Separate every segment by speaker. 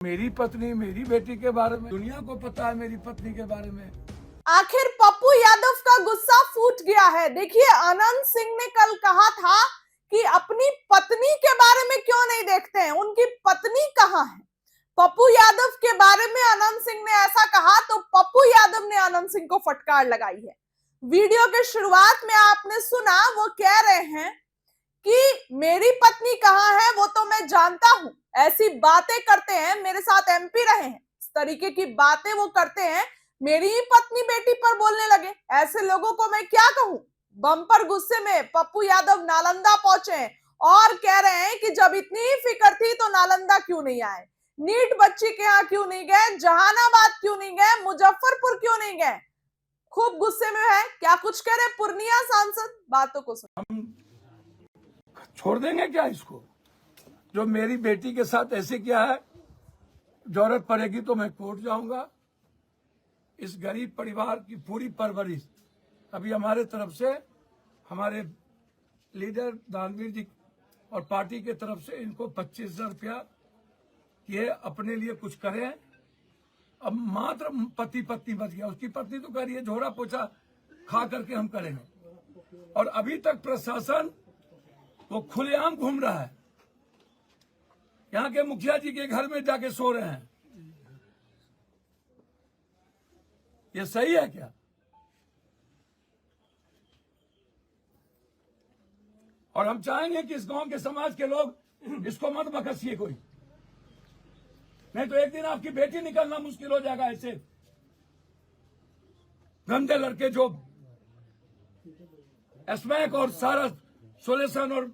Speaker 1: मेरी पत्नी मेरी बेटी के बारे में दुनिया को पता है, मेरी पत्नी के बारे में।
Speaker 2: आखिर पप्पू यादव का गुस्सा फूट गया है। देखिए, अनंत सिंह ने कल कहा था कि अपनी पत्नी के बारे में क्यों नहीं देखते हैं, उनकी पत्नी कहां है। पप्पू यादव के बारे में अनंत सिंह ने ऐसा कहा तो पप्पू यादव ने अनंत सिंह को फटकार लगाई है। वीडियो के शुरुआत में आपने सुना, वो कह रहे हैं कि मेरी पत्नी कहां है वो तो मैं जानता हूं। ऐसी बातें करते हैं, मेरे साथ एमपी रहे हैं, इस तरीके की बातें वो करते हैं। मेरी ही पत्नी बेटी पर बोलने लगे, ऐसे लोगों को मैं क्या कहूं। बम्पर गुस्से में पप्पू यादव नालंदा पहुंचे और कह रहे हैं कि जब इतनी ही फिक्र थी तो नालंदा क्यों नहीं आए, नीट बच्ची के यहाँ क्यों नहीं गए, जहानाबाद क्यों नहीं गए, मुजफ्फरपुर क्यों नहीं गए। खूब गुस्से में है। क्या कुछ कह रहे पूर्णिया सांसद, बातों को सुन।
Speaker 1: हम छोड़ देंगे क्या इसको, जो मेरी बेटी के साथ ऐसे किया है। जरूरत पड़ेगी तो मैं कोर्ट जाऊंगा। इस गरीब परिवार की पूरी परवरिश अभी हमारे तरफ से, हमारे लीडर दानवीर जी और पार्टी के तरफ से इनको 25,000 रुपया ये अपने लिए कुछ करें। अब मात्र पति पत्नी बच गया, उसकी पत्नी तो कह रही है झोरा पोछा खा करके हम करेंगे। और अभी तक प्रशासन वो खुलेआम घूम रहा है, यहाँ के मुखिया जी के घर में जाके सो रहे हैं। ये सही है क्या? और हम चाहेंगे कि इस गांव के समाज के लोग इसको मत बकसिए कोई, नहीं तो एक दिन आपकी बेटी निकलना मुश्किल हो जाएगा। ऐसे गंदे लड़के जो स्मैक और सारा सोल्यूशन और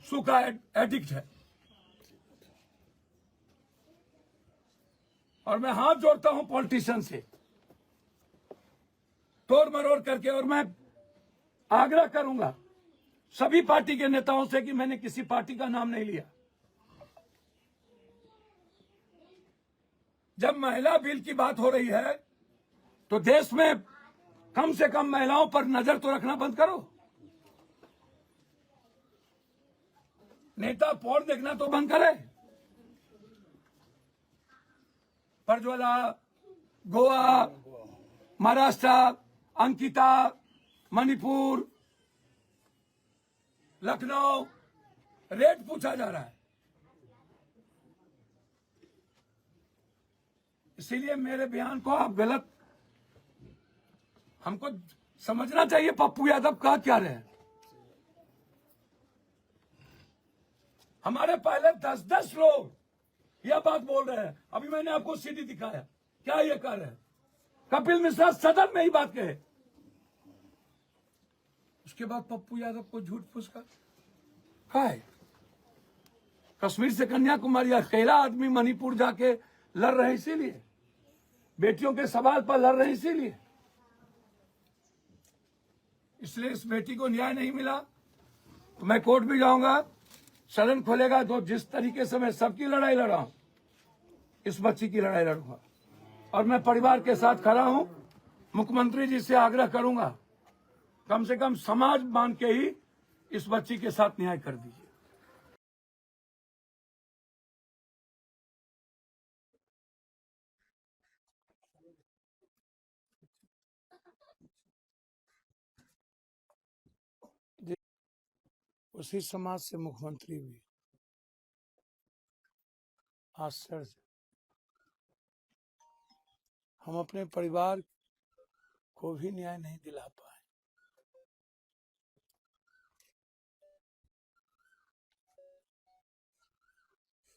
Speaker 1: सूखा एडिक्ट है। और मैं हाथ जोड़ता हूं पॉलिटिशियन से तोड़ मरोड़ करके, और मैं आग्रह करूंगा सभी पार्टी के नेताओं से कि मैंने किसी पार्टी का नाम नहीं लिया। जब महिला बिल की बात हो रही है तो देश में कम से कम महिलाओं पर नजर तो रखना बंद करो। नेता पोर देखना तो बंद करे। प्रज्वला, गोवा, महाराष्ट्र, अंकिता, मणिपुर, लखनऊ, रेट पूछा जा रहा है। इसीलिए मेरे बयान को आप गलत, हमको समझना चाहिए पप्पू यादव कह क्या रहे हैं। हमारे पहले 10-10 लोग यह बात बोल रहे हैं। अभी मैंने आपको सीडी दिखाया, क्या ये कर रहे हैं। कपिल मिश्रा सदन में ही बात कहे, उसके बाद पप्पू यादव को झूठ फूसकर है। कश्मीर से कन्याकुमारी अकेला आदमी मणिपुर जाके लड़ रहे, इसीलिए बेटियों के सवाल पर लड़ रहे, इसीलिए इस बेटी को न्याय नहीं मिला तो मैं कोर्ट भी जाऊंगा। सदन खोलेगा तो जिस तरीके से मैं सबकी लड़ाई लड़ा हूं, इस बच्ची की लड़ाई लड़ूंगा। और मैं परिवार के साथ खड़ा हूं। मुख्यमंत्री जी से आग्रह करूंगा, कम से कम समाज मान के ही इस बच्ची के साथ न्याय कर दीजिए। उसी समाज से मुख्यमंत्री भी आश्चर्य, हम अपने परिवार को भी न्याय नहीं दिला पाए।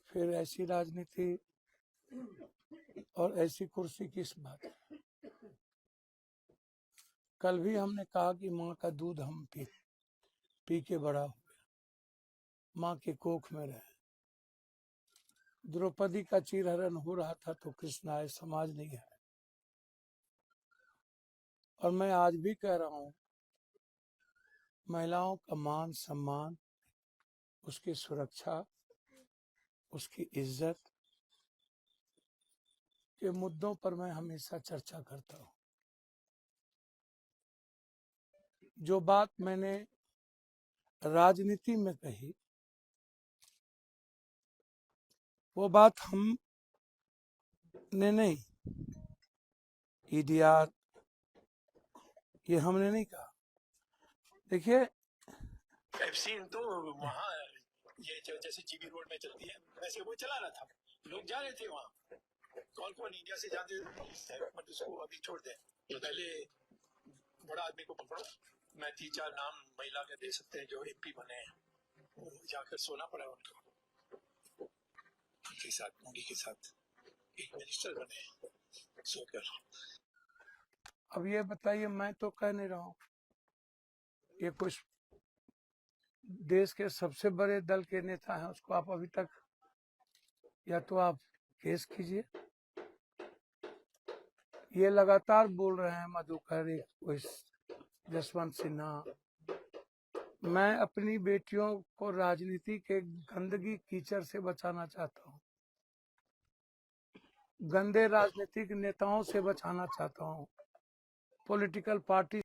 Speaker 1: फिर ऐसी राजनीति और ऐसी कुर्सी किस बात है। कल भी हमने कहा कि माँ का दूध हम पी के बड़ा हुए, माँ के कोख में रहे। द्रौपदी का चीरहरण हो रहा था तो कृष्ण आए, समाज नहीं है। और मैं आज भी कह रहा हूं, महिलाओं का मान सम्मान, उसकी सुरक्षा, उसकी इज्जत के मुद्दों पर मैं हमेशा चर्चा करता हूं। जो बात मैंने राजनीति में कही, वो बात हमने नहीं, ईडीआर ये हमने नहीं कहा। देखिए
Speaker 3: I've seen तो वहाँ ये जैसे जीबी रोड में चलती है वैसे वो चला रहा था, लोग जा रहे थे वहाँ, कौन कौन इंडिया से जाते थे, बट उसको अभी छोड़ दें। तो पहले बड़ा आदमी को पकड़ो, मैं 3-4 नाम महिला के दे सकते हैं जो एमपी बने हैं, जाकर सोना पड़ा उनको, उनके साथ, मोदी के साथ एक मिनिस्टर बने सोकर।
Speaker 1: अब ये बताइए, मैं तो कह नहीं रहा हूँ, ये कुछ देश के सबसे बड़े दल के नेता हैं, उसको आप अभी तक, या तो आप केस कीजिए, ये लगातार बोल रहे हैं मधुकर, जसवंत सिन्हा, मैं अपनी बेटियों को राजनीति के गंदगी कीचड़ से बचाना चाहता हूँ, गंदे राजनीतिक नेताओं से बचाना चाहता हूँ, पॉलिटिकल पार्टी